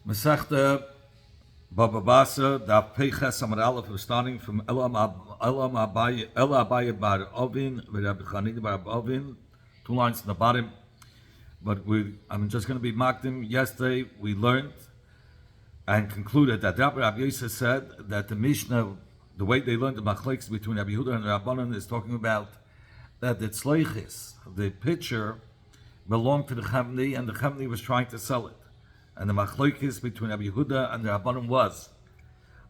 Masechta Bava basra daf Peches Amar Aleph. We're starting from Ela Abaye bar Ovin, Rabbi Chanina bar Ovin, 2 lines in the bottom. But I'm just going to be makdim. Yesterday we learned and concluded that Rabbi Yosef said that the Mishnah, the way they learned the machlekes between Rabbi Yehuda and Rabbanan, is talking about that the tzleichis, the pitcher, belonged to the Chamni, and the Chamni was trying to sell it. And the machlekes between Rabbi Yehuda and the Rabbanan was,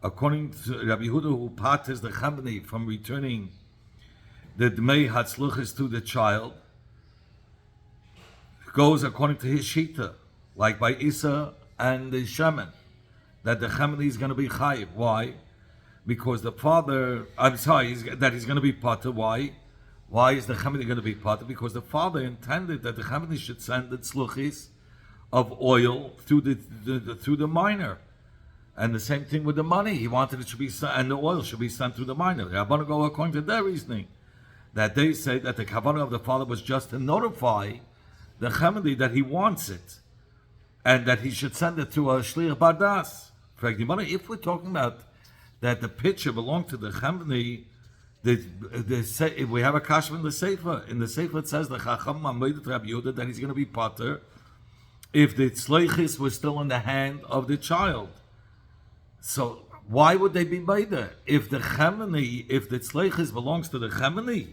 according to Rabbi Yehuda, who parted the Chamni from returning the Dmei Hatzluchis to the child, goes according to his shita, like by Isa and the Shaman, that the Chamni is going to be chayiv. Why? Because the father, he's going to be potter. Why? Why is the Chamni going to be potter? Because the father intended that the Chamni should send the tzluchis of oil through the miner, and the same thing with the money. He wanted it to be sent, and the oil should be sent through the miner. The Rabbanan go according to their reasoning, that they say that the kavanah of the father was just to notify the Chamni that he wants it, and that he should send it to a shliach bardas. If we're talking about that the pitcher belonged to the Chamni, we have a kasha in the Sefer. In the Sefer it says the Chacham Amoidet Rabbi Yehuda that he's going to be potter if the tzleichis was still in the hand of the child. So why would they be Maida? If the tzleichis belongs to the Chamni,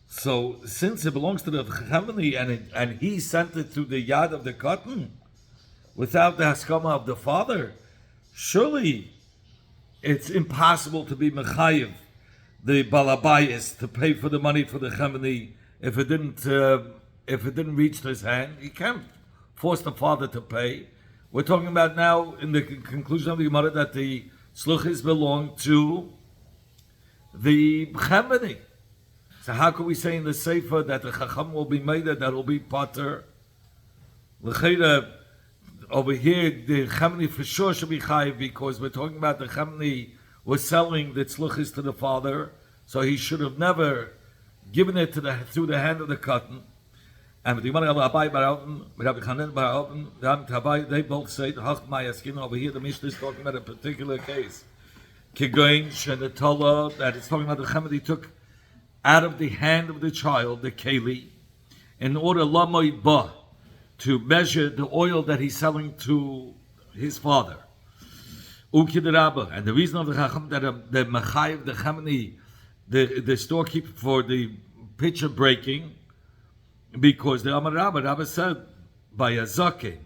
so since it belongs to the Chamni and he sent it to the yad of the cotton without the haskama of the father, surely it's impossible to be mechayiv the balabayis to pay for the money for the Chamni if it didn't reach his hand. He can't force the father to pay. We're talking about now in the conclusion of the Gemara that the sluchis belong to the Chamni. So how can we say in the Sefer that the Chacham will be made that will be potter? L'cheira, over here the Chamni for sure should be chayiv, because we're talking about the Chamni was selling the tzluchis to the father, so he should have never given it through the hand of the cotton. And with the Gemara Abai bar Ovin, Rabbi Chanina bar Ovin, they both say the Hachmai Askin. Over here the Mishnah is talking about a particular case, Kigoin Shenatola, that it's talking about the Chamni took out of the hand of the child the keli in order lamoid ba to measure the oil that he's selling to his father. And the reason of the Chacham that the Machayev, the Chamni, the storekeeper for the pitcher breaking, because the Amar Rabba said by a Zaken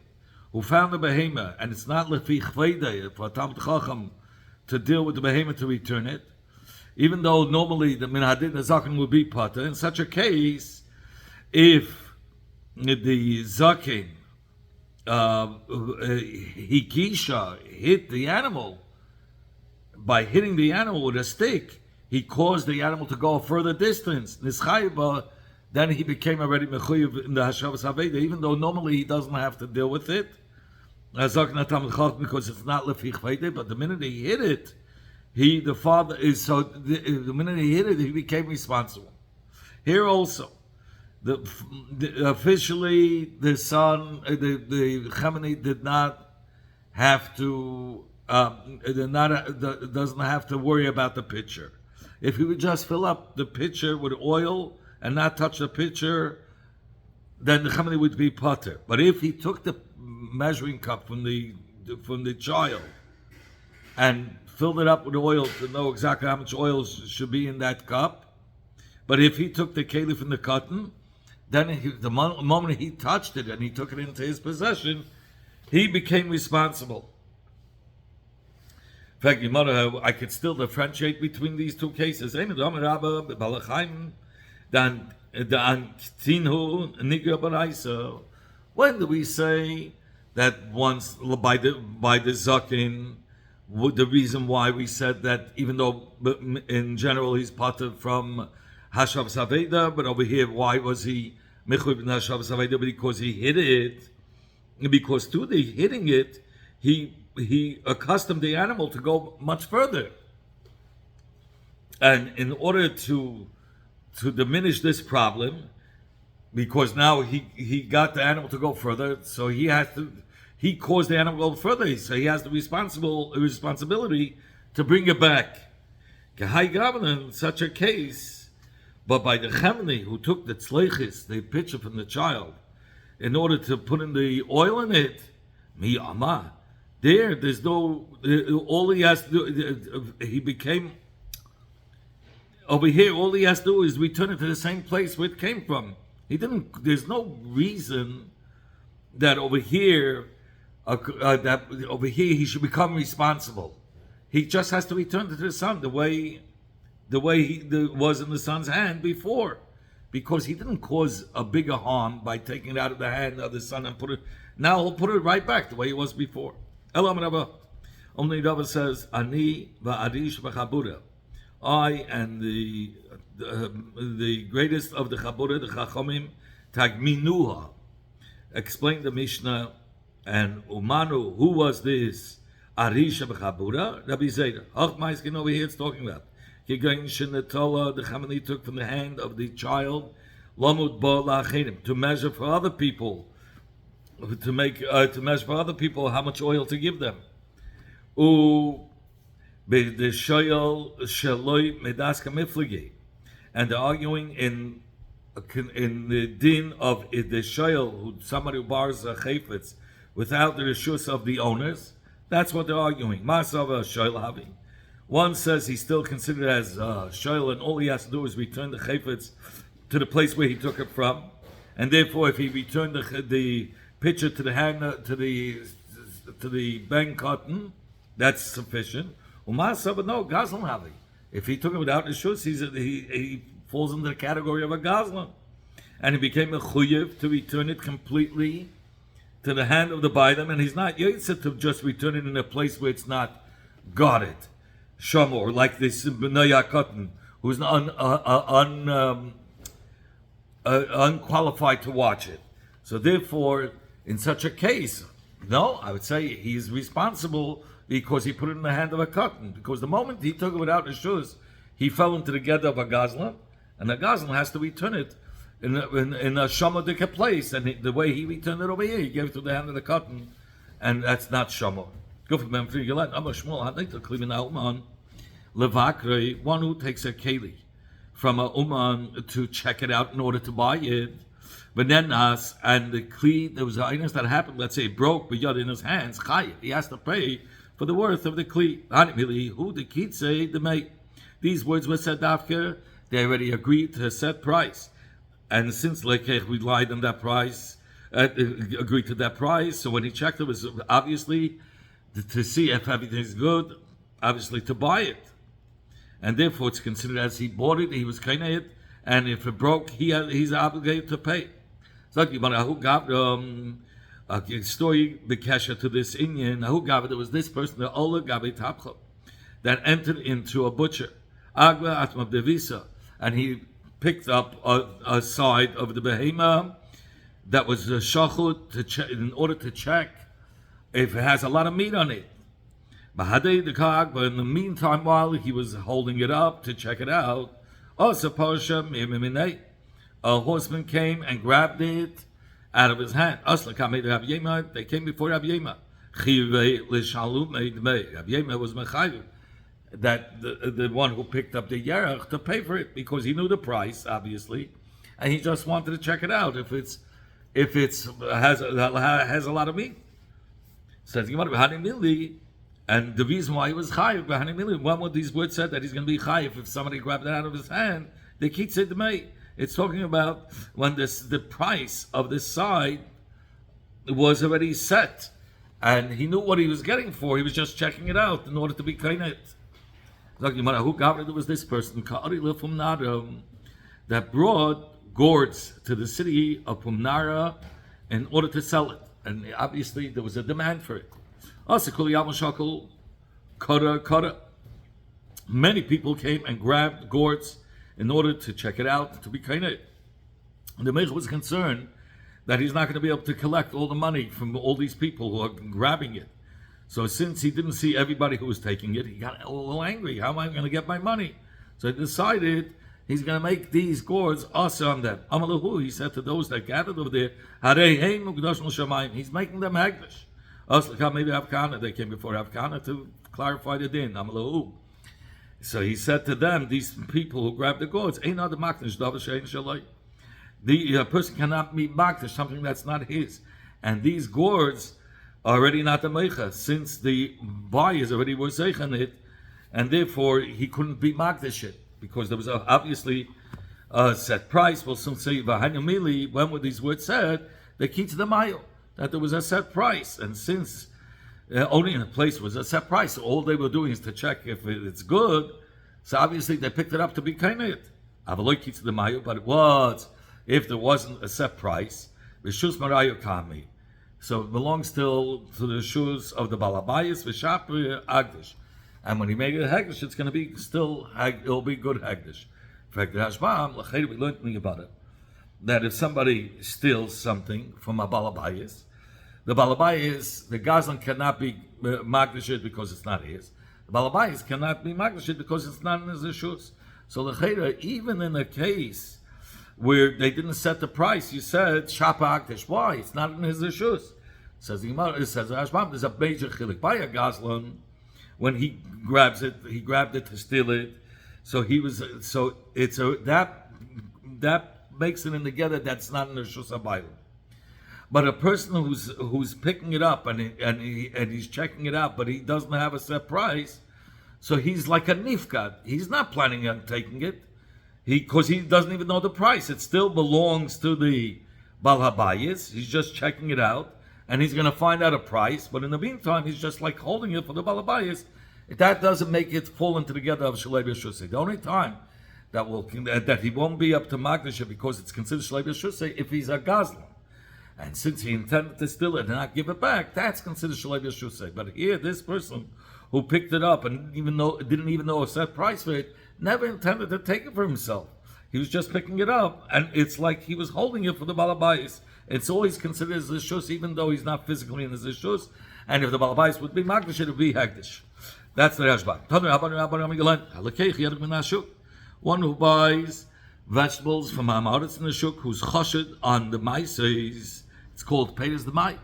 who found the behema, and it's not lefi chveda for a Talmid Chacham to deal with the behema to return it, even though normally the minhadin the Zaken would be potter. In such a case, if the Zaken Hikisha hit the animal, by hitting the animal with a stick, he caused the animal to go a further distance. Nischayba, then he became already mechuyev in the Hashavas Haveda, even though normally he doesn't have to deal with it, because it's not lefi chvede. But the minute he hit it, the minute he hit it, he became responsible. Here also, officially the son, the Chamni did not have to, doesn't have to worry about the pitcher. If he would just fill up the pitcher with oil and not touch the pitcher, then the Chamni would be potter. But if he took the measuring cup from the child and filled it up with oil to know exactly how much oil should be in that cup, but if he took the keli from the cotton, then the moment he touched it and he took it into his possession, he became responsible. In fact, I could still differentiate between these two cases. When do we say that once by the Zakin, the reason why we said that, even though in general he's parted from Hashavas Haveda, but over here, why was he mechuyev in Hashavas Haveda? Because he hit it. Because through the hitting it, he accustomed the animal to go much further. And in order to diminish this problem, because now he got the animal to go further, so he he caused the animal further, so he has the responsibility to bring it back. In such a case, but by the Chemni who took the tzleichis, the pitcher from the child, in order to put in the oil in it, mi ama. There's no. All he has to do, he became. Over here, all he has to do is return it to the same place where it came from. He didn't. There's no reason that over here he should become responsible. He just has to return it to the son the way he was in the son's hand before, because he didn't cause a bigger harm by taking it out of the hand of the son and put it. Now he'll put it right back the way it was before. Elam Rabba, only Rabba says, Ani va'adish v'chabura. I and the greatest of the chabura, the chachamim, tagminuha, explained the Mishnah, and Umanu, who was this? Arisha b'chabura, Rabbi Zayda. Achmaiskin over here it's talking about. Kigain shenetola, the Chamani took from the hand of the child, lamud ba la'achedim, to measure for other people, to measure for other people how much oil to give them. The shoyel sheloi medaska mifligi, and they're arguing in the din of the shoyel, somebody who borrows a chayfetz without the reshus of the owners. That's what they're arguing. Masava shoyel havi. One says he's still considered as shoyel, and all he has to do is return the chayfetz to the place where he took it from, and therefore, if he returned the pitcher to the hand to the bang cotton, that's sufficient. But no, gazlan havi. If he took it without the shus, he falls into the category of a gazlan, and he became a chuyev to return it completely to the hand of the bailam, and he's not yetzer to just return it in a place where it's not guarded, shamor, like this benaya cotton, who's unqualified to watch it. So therefore, in such a case, no, I would say he's responsible because he put it in the hand of a cotton. Because the moment he took it without his shoes, he fell into the ged of a gazlan, and the gazlan has to return it in a shamadika place. And the way he returned it over here, he gave it to the hand of the cotton, and that's not shamad. Go for them. Levakre, one who takes a keli from a uman to check it out in order to buy it. But then and the kli, there was an item that happened, let's say it broke, but yet in his hands, chayiv, he has to pay for the worth of the kli. Who the kid say the mate? These words were said after they already agreed to a set price, and since lekech relied on that price, agreed to that price. So when he checked, it was obviously to see if everything's good, obviously to buy it, and therefore it's considered as he bought it, he was kind of it, and if it broke, he's obligated to pay. So who got a story bekesha to this Indian? Who got it? There was this person, the Ola Gabi Tapcha, that entered into a butcher, Agla Atma Devisa, and he picked up a side of the behema that was a shachut in order to check if it has a lot of meat on it. But in the meantime, while he was holding it up to check it out, a horseman came and grabbed it out of his hand. They came before Rabbi Yema. Rabbi Yema was mechayiv, that the one who picked up the yerach, to pay for it, because he knew the price, obviously, and he just wanted to check it out if it has a lot of meat. Says and the reason why he was chayiv, one of these words said that he's going to be chayiv if somebody grabbed it out of his hand. The kid said to me, it's talking about when the price of this side was already set, and he knew what he was getting for. He was just checking it out in order to be kainet. Who got it? It was this person that brought gourds to the city of Pumnara in order to sell it, and obviously there was a demand for it. Many people came and grabbed gourds in order to check it out, to be kainet. And the Melech was concerned that he's not going to be able to collect all the money from all these people who are grabbing it. So since he didn't see everybody who was taking it, he got a little angry. How am I going to get my money? So he decided he's going to make these gourds us on them. Amalahu, he said to those that gathered over there, he's making them hagdish. Also, maybe Havkana, they came before Havkana to clarify the din. So he said to them, these people who grabbed the gourds, ain't not the maknish, the person cannot be maknish, something that's not his. And these gourds are already not the meicha, since the buyers already were zeichen it, and therefore he couldn't be maknish it, because there was obviously a set price. We'll soon say, when were these words said? They keep to the mile, that there was a set price. And since only in a place was a set price, all they were doing is to check if it's good, so obviously they picked it up to be kainit. Avaloi keep to the mile, but it was, if there wasn't a set price, V'shus marayu kami. So it belongs still to the shoes of the balabayas, v'shapri agdish. And when he made it hagdish, it's going to be still, it'll be good hagdish. In fact, the Hashbam, we learned something about it, that if somebody steals something from a balabayas, the balabayas, the gazlan cannot be magdishit because it's not his. The balabayas cannot be magdishit because it's not in his shoes. So the chayra, even in a case where they didn't set the price, you said shapa agdish. Why? It's not in his shoes. Says the Gemara, it says the Hashbam, there's a major chilik by a gazlan. When he grabbed it to steal it. So that makes it in together. That's not in the shus habayim. But a person who's picking it up and he's checking it out, but he doesn't have a set price, so he's like a nifkad. He's not planning on taking it, because he doesn't even know the price. It still belongs to the bal habayis. He's just checking it out, and he's going to find out a price. But in the meantime, he's just like holding it for the bal habayis. That doesn't make it fall into together of Shalei B'Shusei. The only time that he won't be up to Magdasha because it's considered Shalei B'Shusei if he's a Gazlan. And since he intended to steal it and not give it back, that's considered Shalei B'Shusei. But here, this person who picked it up and didn't even know a set price for it, never intended to take it for himself. He was just picking it up, and it's like he was holding it for the Balabais. It's always considered as the shus, even though he's not physically in the shus. And if the Balabais would be Magdish, it would be Hagdish. That's the Rashba. One who buys vegetables from Hamaretz in the shuk, who's choshed on the maises, it's called payers the mai.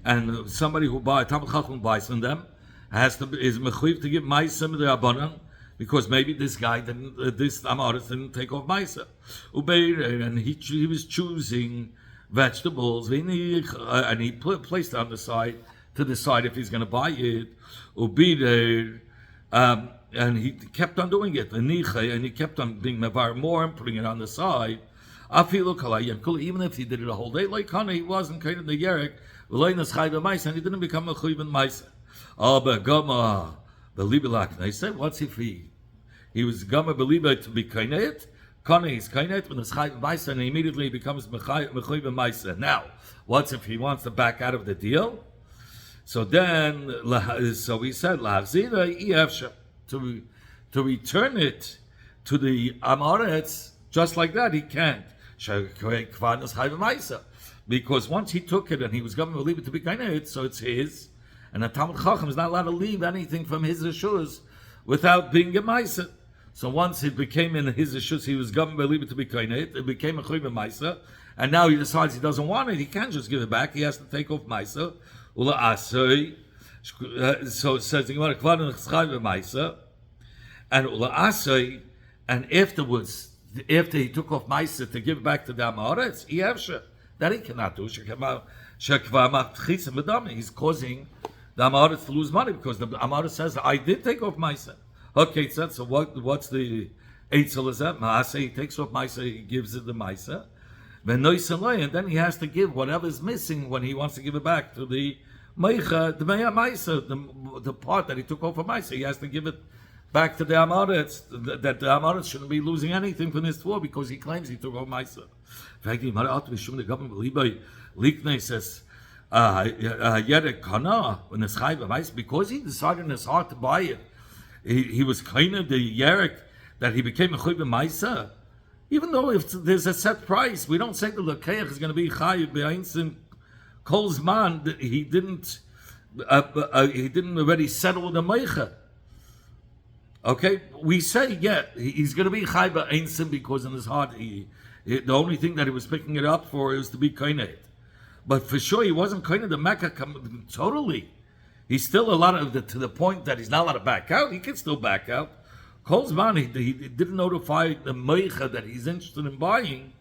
And somebody who buys Talmud Chacham buys from them is mechuyev to give maisim the Rabbanan, because maybe this guy this Hamaretz didn't take off maisa. And he was choosing vegetables, and he placed it on the side to decide if he's going to buy it. And he kept on doing it, and he kept on being mevar more and putting it on the side. Even if he did it a whole day, like Hana, he wasn't kind of the yerek, and he didn't become a chuv in maisa. But gama belibelak. They said, what's if he was gama belibelak to be kainet? Kana is kainet when it's chayv maisa, and he immediately becomes mechuv in maisa. Now, what's if he wants to back out of the deal? So then, so we said, to return it to the Amaretz, just like that, he can't. Because once he took it and he was going to leave it to be kainet, so it's his, and the Talmud Chacham is not allowed to leave anything from his reshus without being a maisa. So once it became in his reshus, he was going to leave it to be kainet, it became a chuv maisa, and now he decides he doesn't want it, he can't just give it back, he has to take off maisa. So it says and afterwards, after he took off Maisa to give it back to the Amaretz, that he cannot do. He's causing the Amaretz to lose money because the Amaretz says, I did take off Maisa. Okay, so what's the Eitzel is that? Maasa, he takes off Maisa, he gives it the Maisa. And then he has to give whatever is missing when he wants to give it back to the Meicha, the part that he took off of Maisa. He has to give it back to the Amaretz, that the Amaretz shouldn't be losing anything from this floor because he claims he took off Maisa. In fact, the government says, when it's Chayv Maisa, because he decided in his heart to buy it, he was kind of the Yerek that he became a Chayv Maisa. Even though if there's a set price, we don't say the Lekeach is going to be Chayiv B'Einsin Kol's man. He didn't already settle the Meicha. Okay, we say he's going to be Chayiv B'Einsin because in his heart the only thing that he was picking it up for is to be Kainet. But for sure, he wasn't kind of the Mecca totally. He's still a lot of to the point that he's not allowed to back out. He can still back out. Kolzman, he didn't notify the Meicha that he's interested in buying.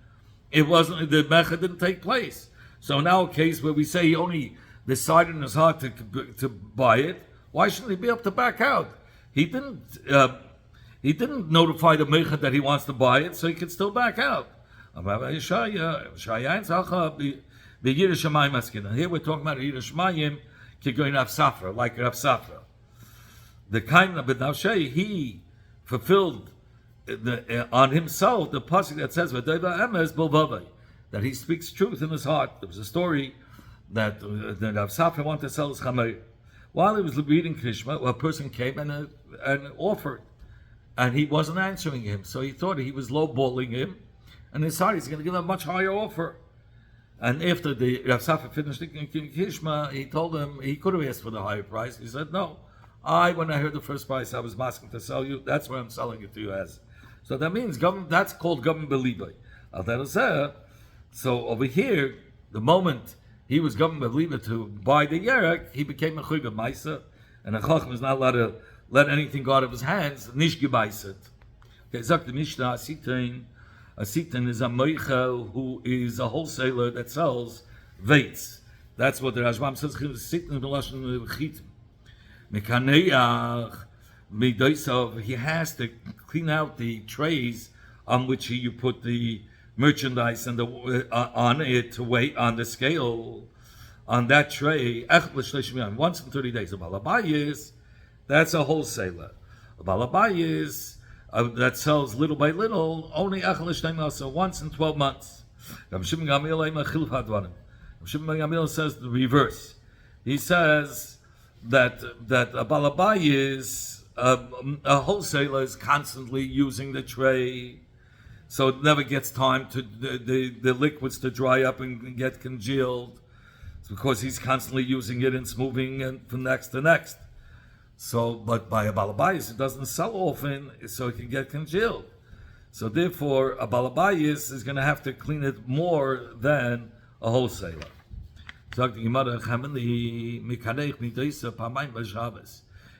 It wasn't, the Meicha didn't take place. So now a case where we say he only decided in his heart to buy it, why shouldn't he be able to back out? He didn't notify the Meicha that he wants to buy it, so he could still back out. Here we're talking about Yiras Shemayim, Kigoyin Rav Safra, like Rav Safra. The kind of B'navshei, he fulfilled on himself the pasuk that says "V'deva emes Bava," that he speaks truth in his heart. There was a story that Rav Safra wanted to sell his chamer. While he was reading Krishma, a person came and offered, and he wasn't answering him. So he thought he was lowballing him, and decided he's going to give him a much higher offer. And after the Rav Safra finished the Krishma, he told him he could have asked for the higher price. He said, "No, when I heard the first price, I was asking to sell you. That's what I'm selling it to you as." So that means government. That's called government believer. So over here, the moment he was government believer to buy the yerek, he became a chuyga ma'isa, and a chacham is not allowed to let anything go out of his hands. Nish gebaiset. Okay, zok the Mishnah asitin. Asitin is a moicha who is a wholesaler that sells vates. That's what the Rashbam says. Asitin b'lashon chitim. Mekaneach midoisav. He has to clean out the trays on which you put the merchandise and on it to weigh on the scale on that tray. Once in 30 days. A balabayis, that's a wholesaler. A balabayis that sells little by little, only so once in 12 months. Rav Shimon Gamliel says the reverse. He says that a balabayis, a wholesaler is constantly using the tray, so it never gets time to the liquids to dry up and get congealed. It's because he's constantly using it and it's moving from next to next. So, but by a balabayis, it doesn't sell often, so it can get congealed. So therefore, a balabayis is going to have to clean it more than a wholesaler.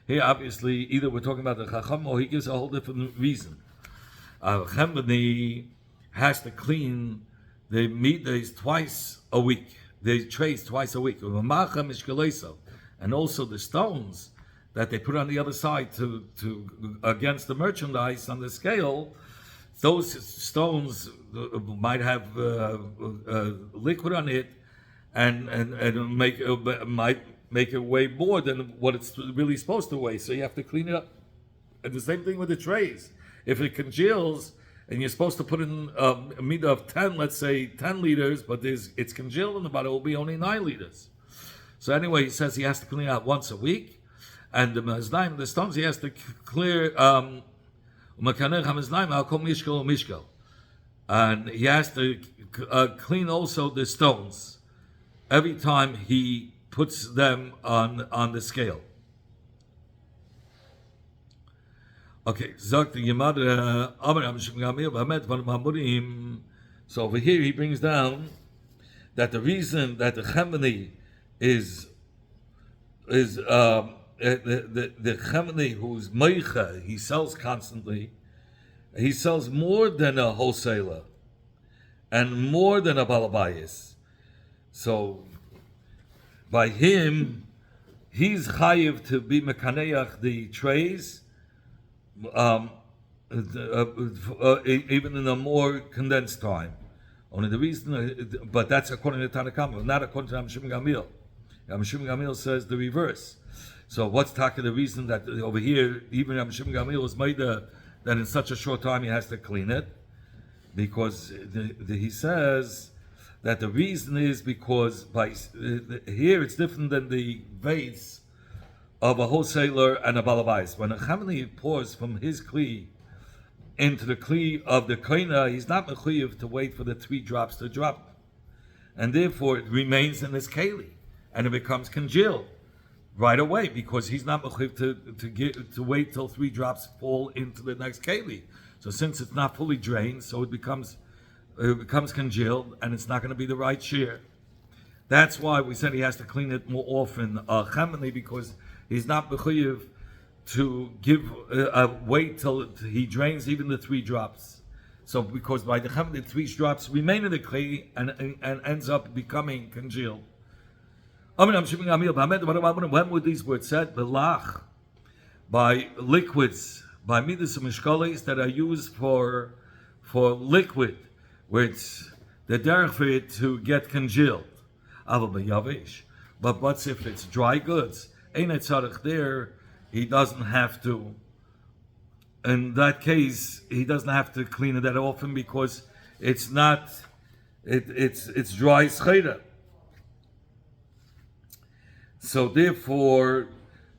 Here, obviously, either we're talking about the chacham or he gives a whole different reason. Chemeni has to clean the middays twice a week, the trays twice a week, and also the stones that they put on the other side to against the merchandise on the scale. Those stones might have liquid on it, and might make it weigh more than what it's really supposed to weigh. So you have to clean it up. And the same thing with the trays. If it congeals and you're supposed to put in a midah of 10, let's say 10 liters, but it's congealed in the bottle, it will be only 9 liters. So anyway, he says he has to clean out once a week. And the stones he has to clear, and he has to clean also the stones every time he puts them on the scale. Okay, so over here he brings down that the reason that the Chemeni is the Chemeni who's Meicha, he sells constantly, he sells more than a wholesaler and more than a balabayis. So by him, he's chayiv to be mekaneach the trays, even in a more condensed time. Only the reason, but that's according to Tanakama, not according to Rav Shimon Gamliel. Rav Shimon Gamliel says the reverse. So what's the reason that over here, even Rav Shimon Gamliel was made that in such a short time he has to clean it? Because he says that the reason is because here it's different than the vase of a wholesaler and a balabais. When a chamani pours from his kli into the kli of the koina, he's not mechuyev to wait for the 3 drops to drop, and therefore it remains in his keli and it becomes congealed right away because he's not mechuyev to wait till 3 drops fall into the next keli. So since it's not fully drained, so it becomes congealed and it's not going to be the right shear. That's why we said he has to clean it more often, cheminly, because he's not mechuyev to give wait till he drains even the 3 drops. So because by the chemin, the 3 drops remain in the clay and ends up becoming congealed. When were these words said? Belach, by liquids, by midas and mishkalis that are used for liquid, where it's the derech for it to get congealed. But what's if it's dry goods? Ain't it tzarich there? He doesn't have to. In that case, he doesn't have to clean it that often because it's not. It's dry scheda. So therefore,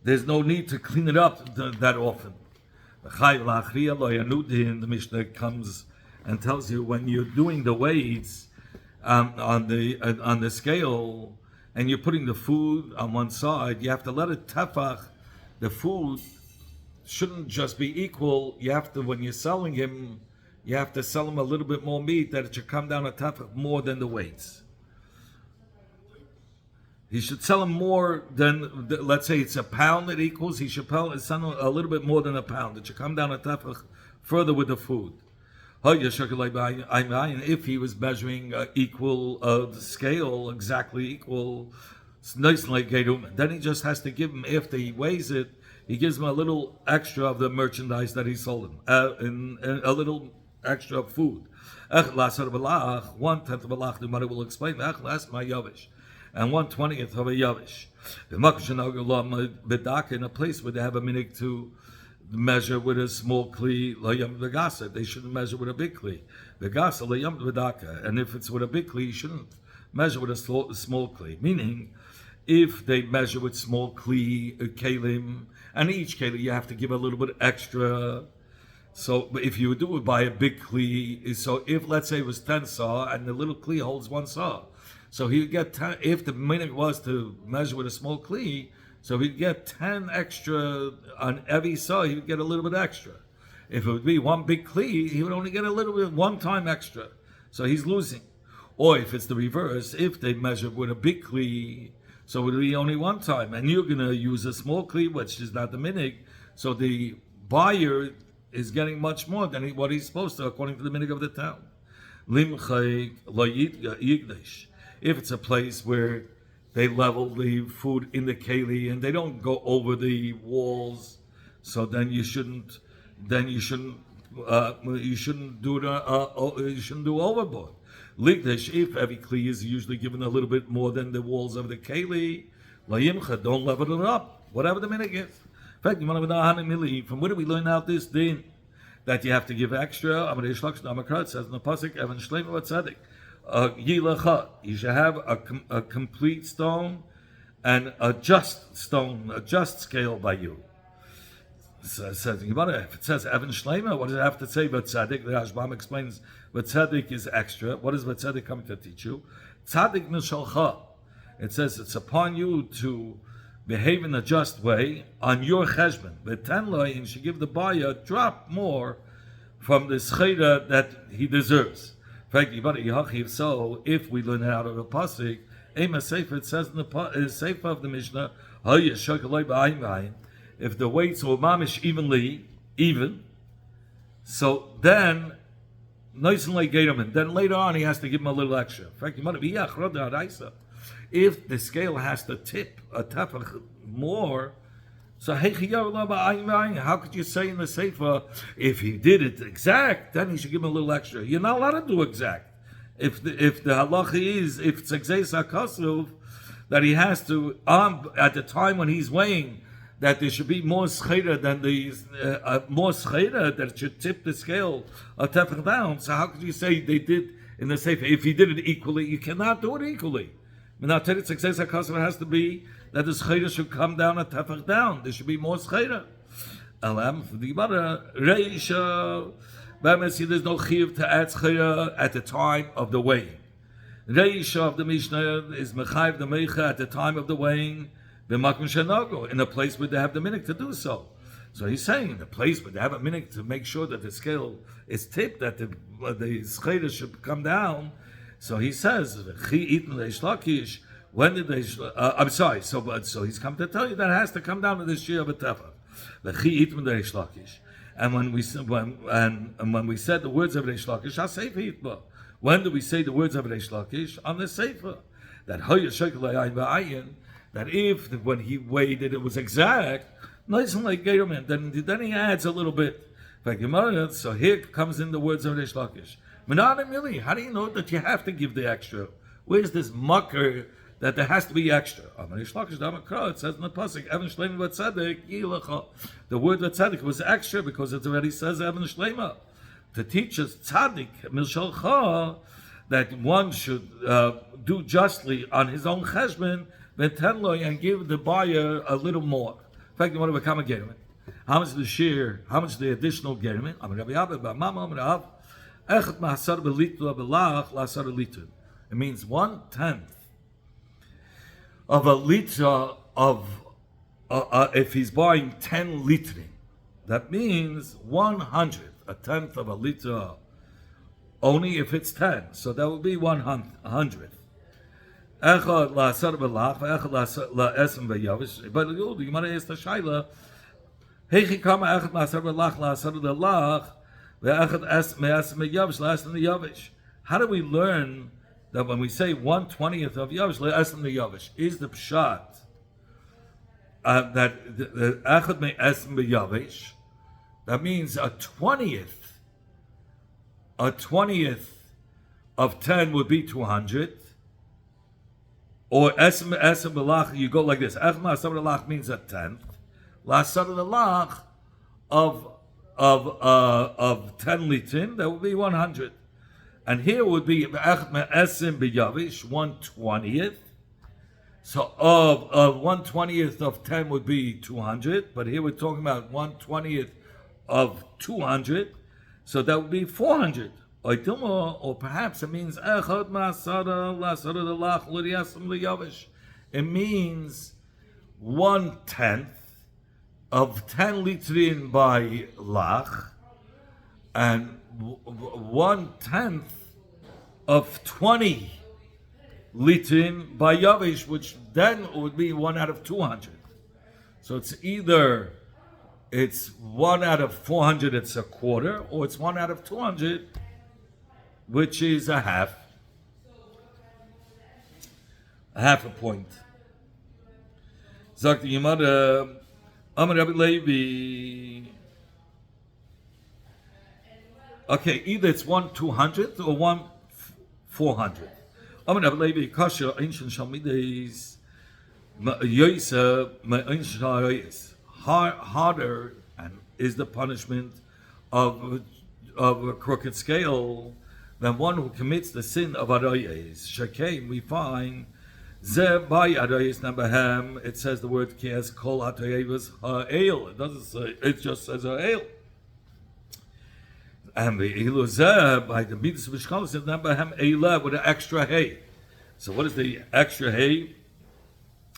there's no need to clean it up that often. The Mishnah comes and tells you when you're doing the weights on the scale and you're putting the food on one side, you have to let it tefach. The food shouldn't just be equal. You have to, when you're selling him, you have to sell him a little bit more meat that it should come down a tefach more than the weights. He should sell him more than, let's say it's a pound that equals, he should sell him a little bit more than a pound. It should come down a tefach further with the food. If he was measuring equal scale, exactly equal, then he just has to give him, after he weighs it, he gives him a little extra of the merchandise that he sold him, and a little extra of food. 1/10 of a lach, the mother will explain, and 1/20 of a yavish. In a place where they have a minhag to measure with a small kli, they shouldn't measure with a big kli. And if it's with a big kli, you shouldn't measure with a small kli. Meaning, if they measure with small kli, kelim, and each keli you have to give a little bit extra. So if you do it by a big kli, so if let's say it was 10 saw and the little kli holds 1 saw, so he'd get 10. If the minhag was to measure with a small kli, so he'd get 10 extra on every saw. He would get a little bit extra. If it would be 1 big kli, he would only get a little bit 1 time extra. So he's losing. Or if it's the reverse, if they measure with a big kli, so it would be only 1 time, and you're going to use a small kli, which is not the minhag. So the buyer is getting much more than what he's supposed to, according to the minhag of the town. If it's a place where they level the food in the keli and they don't go over the walls, so then you shouldn't do it. You shouldn't do overboard. If every kli is usually given a little bit more than the walls of the keli, don't level it up. Whatever the minhag is. In fact, from where do we learn out this din that you have to give extra? It says in the pasuk, Evan Shleima Vatzadik. You should have a complete stone and a just stone, a just scale by you. So it says, if it says Evan Shleima, what does it have to say about tzaddik? The Rashbam explains, but tzaddik is extra. What is tzaddik coming to teach you? Tzaddik nishalcha. It says it's upon you to behave in a just way on your cheshbon. But tenloi, and should give the buyer a drop more from the scheda that he deserves. So if we learn it out of a pasuk, Ema Sefer, it says in the Sefer of the Mishnah, if the weights were mamish even, so then nice and like Gatorman, then later on he has to give him a little extra. In fact, if the scale has to tip a tefach more, so how could you say in the Sefer, if he did it exact, then he should give him a little extra? You're not allowed to do exact. If the halacha is, if it's exeis hakasuv, that he has to, at the time when he's weighing, that there should be more scheda than more scheda that should tip the scale a tefach down. So how could you say they did in the Sefer? If he did it equally, you cannot do it equally. It has to be that the scheda should come down a tefach down. There should be more scheda. Reisha, there's no chiyuv to add scheda at the time of the weighing. Reisha of the Mishnah is mechayiv the meicha at the time of the weighing, in a place where they have the minhag to do so. So he's saying in the place where they have a minhag to make sure that the scale is tipped, that the scheda should come down. So he says, When did they? I'm sorry. So he's come to tell you that it has to come down to the Shia B'Tefa. The Chi Itman the Reish Lakish. And when we said the words of Reish Lakish, HaSeifa Yitma. When do we say the words of Reish Lakish? On the Seifa. That Hoya Shekel Ayin Ba'ayin. That if when he weighed it was exact, nice and like Geirman, then he adds a little bit. So here comes in the words of Reish Lakish. How do you know that you have to give the extra? Where's this mucker that there has to be extra? It says in the pasuk, Evan Shleima Vatzadik Yilacha. The word Vatzadik was extra because it already says Evan Shleima. To teach us Tzadik Milshalcha that one should do justly on his own cheshbon, and give the buyer a little more. In fact, you want to become a german. How much the share? How much the additional german? It means 1/10 of a liter of if he's buying 10 litrin, that means 100, a tenth of a liter, only if it's 10. So that would be 100th. Echad la'asar b'lach, ve'echad la'esem v'yavish. But the Gemara asks the Shaila, Heichi kama echad la'asar b'lach, la'asar b'lach, ve'echad esem v'yavish, la'esem v'yavish. How do we learn that when we say 1/20th of yavish, la'esem v'yavish, is the pshat that the echad me'esem v'yavish, that means a 20th of 10 would be 200. Or esem b'lach, you go like this. Echad la'asar b'lach means a 10th. La'asar b'lach of 10 litin, that would be 100. And here would be echad esem b'yavish, 1/20th. So of 1/20th of 10 would be 200, but here we're talking about 1/20th of 200, so that would be 400. Or perhaps it means echad ma'asara la'asara delach l'riyasam liyavish. It means 1/10 of 10 litrin by lach, and 1/10 of 20 litrin by yavish, which then would be 1 out of 200. So it's either it's 1 out of 400, it's a quarter, or it's 1 out of 200, which is a half a point. Sagt die Gemara, Amar Rabbi Levi. Okay, either it's 1/200 or 1/400. Amar Rabbi Levi, Kasha Ancient Shalmides, Yoisa, Ancient Yois. Harder and is the punishment of a crooked scale than one who commits the sin of arayes. Shekaim, we find ze by arayes nabahem. It says the word kias kol atayevas ha'el. It doesn't say. It just says ha'el. And the elu ze by the midas v'shkalos says nabahem eila with an extra hay. So what is the extra hay?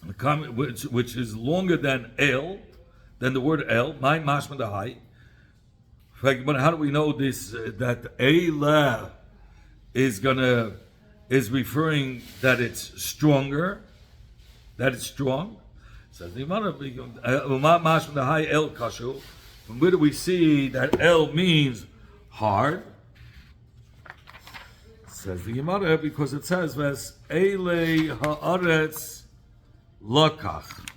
Which is longer than el, than the word el. My mashma dahai. But how do we know this? That eila is referring that it's stronger, that it's strong. Says the high el kashu. From where do we see that el means hard? Says the Gemara because it says ves ele haaretz lakach.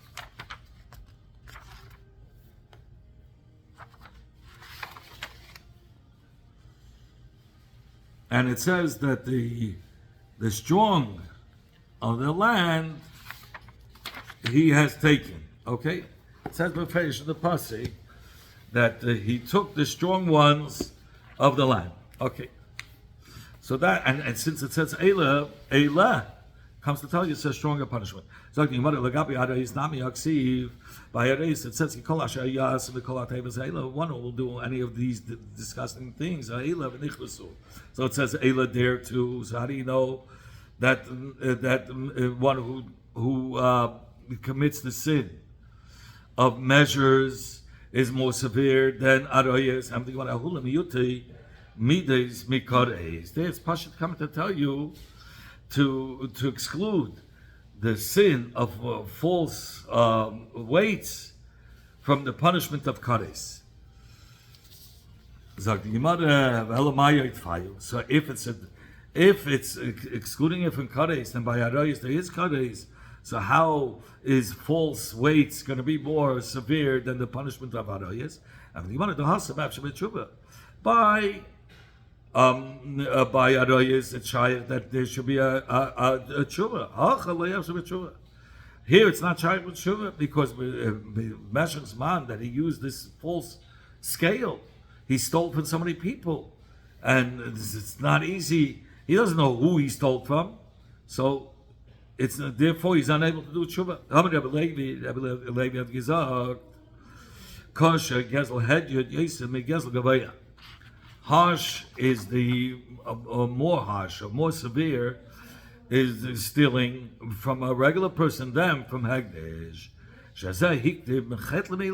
And it says that the strong of the land he has taken. Okay, it says in the pasuk that he took the strong ones of the land. Okay, so that and since it says Eila comes to tell you it's a stronger punishment. So it says one who will do any of these disgusting things. So it says Eila there too. So how do you know that one who commits the sin of measures is more severe than arayes? I'm thinking about ahulam yuti mides mikares. There's Pashat coming to tell you to exclude the sin of false weights from the punishment of kares. So if it's excluding it from kares, then by arayis there is kares. So how is false weights going to be more severe than the punishment of arayis? By arayis, it's shaykh that there should be a tshuva. Here it's not shaykh with tshuva because Meshach's man that he used this false scale. He stole from so many people, and it's not easy. He doesn't know who he stole from, so it's therefore he's unable to do tshuva. Harsh is the more harsh or more severe is stealing from a regular person than from Hagdish.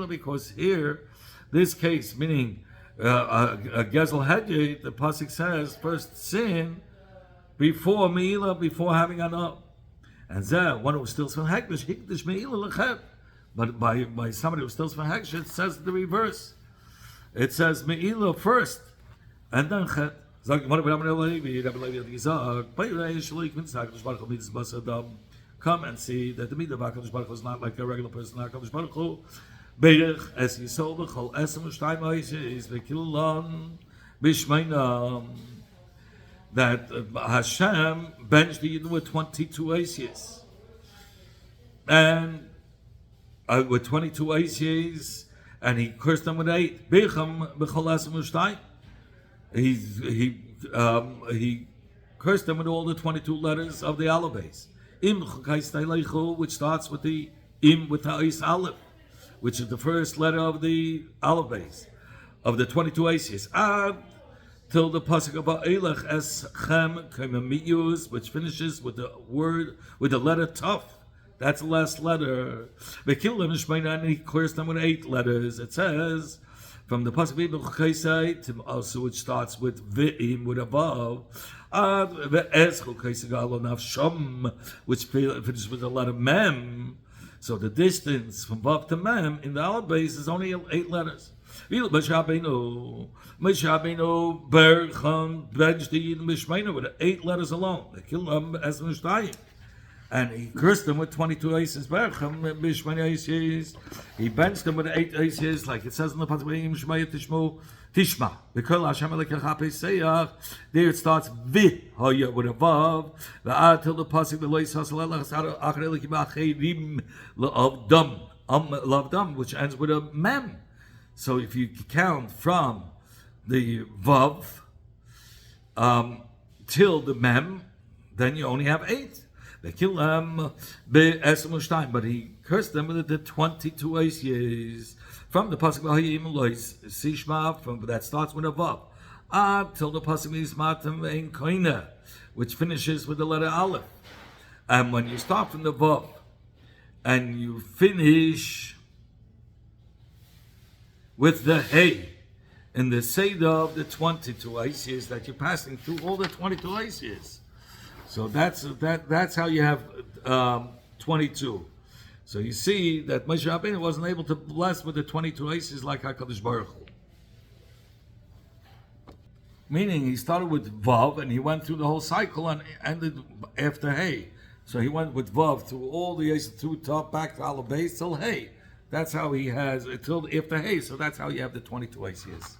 Because here, this case, meaning a Gezel Hedjit, the Pasuk says, first sin before Meila, before having Anah. And Zeh, one who steals from Hagdish, Hikdish Meila Lechet. But by somebody who steals from Hagdish, it says the reverse. It says Meila first, and then Chet. Come and see that the Midah of HaKadosh Baruch Hu is not like a regular person. HaKadosh Baruch Hu Beirich es Yisol b'chol esem u'shtayim ha'ishes v'kilulan b'shmeinam, that Hashem benched the Yidden with 22 Aces. And with 22 Aces, and he cursed them with 8. B'cham b'chol esem u'shtayim. He cursed them with all the 22 letters of the alphabet. Which starts with the im with the is aleph, which is the first letter of the alphabet of the 22 aces. Till the pasuk about elech es chem kemiyus, which finishes with the word with the letter tuf. That's the last letter. And he cursed them with 8 letters. It says from the pasuk also, which starts with v'im with above, which finishes with the letter mem. So the distance from vav to mem in the aleph base is only 8 letters. Moshe Rabbeinu benched the Yidden b'shmeina with 8 letters alone. They killed them as mishtayim. And he cursed them with 22 aces. He benched them with 8 aces, like it says in the Pasuk, Tishma. There it starts with a vav. Till the Pasuk which ends with a mem. So if you count from the vav till the mem, then you only have 8. They kill them but he cursed them with the 22 aces. From the pasuk Sishma, from that starts with a vav, till the pasuk is Matam Ein Koina, which finishes with the letter Aleph. And when you start from the vav and you finish with the hey in the seder of the 22 aces, that you're passing through all the 22 aces. So that's how you have 22. So you see that Moshe Rabbeinu wasn't able to bless with the 22 aces like HaKadosh Baruch Hu. Meaning he started with Vav and he went through the whole cycle and ended after Hey. So he went with Vav through all the aces, through top, back to Aleph base till Hey. That's how he has, until after Hey, so that's how you have the 22 aces.